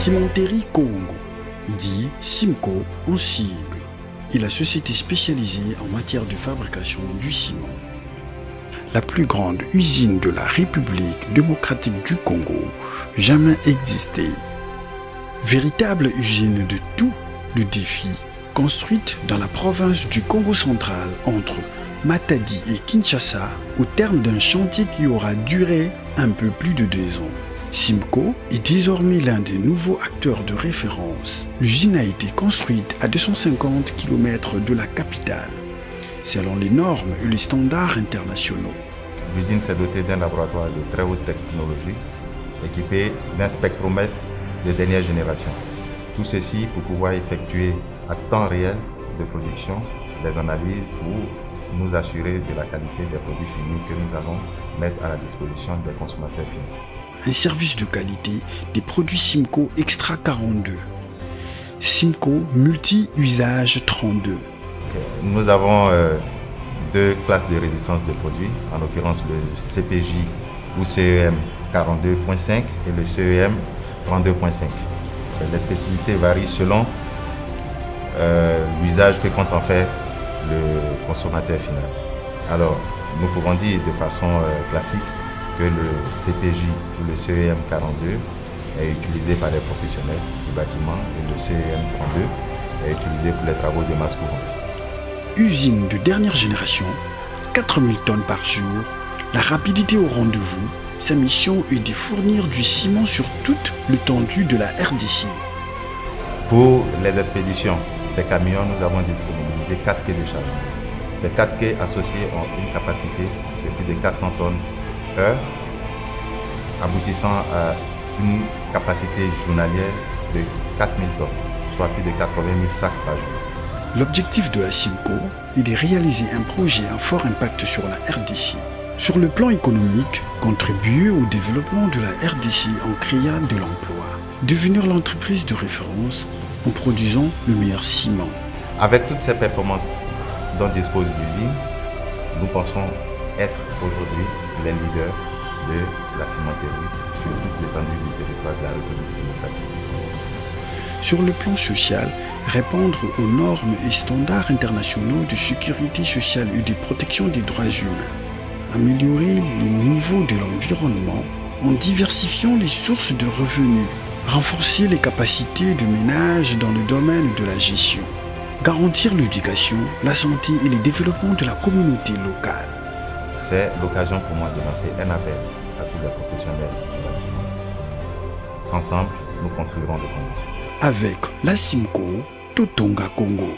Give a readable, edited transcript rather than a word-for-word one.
Cimenterie Congo, dit Cimco en sigle, est la société spécialisée en matière de fabrication du ciment. La plus grande usine de la République démocratique du Congo jamais existée. Véritable usine de tout le défi, construite dans la province du Congo central entre Matadi et Kinshasa au terme d'un chantier qui aura duré un peu plus de 2 ans. Cimco est désormais l'un des nouveaux acteurs de référence. L'usine a été construite à 250 km de la capitale, selon les normes et les standards internationaux. L'usine s'est dotée d'un laboratoire de très haute technologie, équipé d'un spectromètre de dernière génération. Tout ceci pour pouvoir effectuer à temps réel de production des analyses pour nous assurer de la qualité des produits finis que nous allons mettre à la disposition des consommateurs finis. Un service de qualité des produits Cimco Extra 42. Cimco Multi-Usage 32. Nous avons 2 classes de résistance de produits, en l'occurrence le CPJ ou CEM 42.5 et le CEM 32.5. Les spécificités varient selon l'usage que compte en faire le consommateur final. Alors, nous pouvons dire de façon classique que le CPJ ou le CEM 42 est utilisé par les professionnels du bâtiment et le CEM 32 est utilisé pour les travaux de masse courante. Usine de dernière génération, 4000 tonnes par jour, la rapidité au rendez-vous. Sa mission est de fournir du ciment sur toute l'étendue de la RDC. Pour les expéditions des camions, nous avons disponibilisé 4 quais de chargement. Ces 4 quais associés ont une capacité de plus de 400 tonnes heure, aboutissant à une capacité journalière de 4000 tonnes, soit plus de 80 000 sacs par jour. L'objectif de la Cimco est de réaliser un projet à fort impact sur la RDC. Sur le plan économique, contribuer au développement de la RDC en créant de l'emploi. Devenir l'entreprise de référence en produisant le meilleur ciment. Avec toutes ces performances dont dispose l'usine, nous pensons être aujourd'hui les leaders de la cimenterie sur toute l'étendue du territoire de la République démocratique. Sur le plan social, répondre aux normes et standards internationaux de sécurité sociale et de protection des droits humains. Améliorer les niveaux de l'environnement en diversifiant les sources de revenus. Renforcer les capacités de ménage dans le domaine de la gestion. Garantir l'éducation, la santé et le développement de la communauté locale. C'est l'occasion pour moi de lancer un appel à tous les professionnels du bâtiment. Ensemble, nous construirons le Congo. Avec la Cimco Totonga Congo.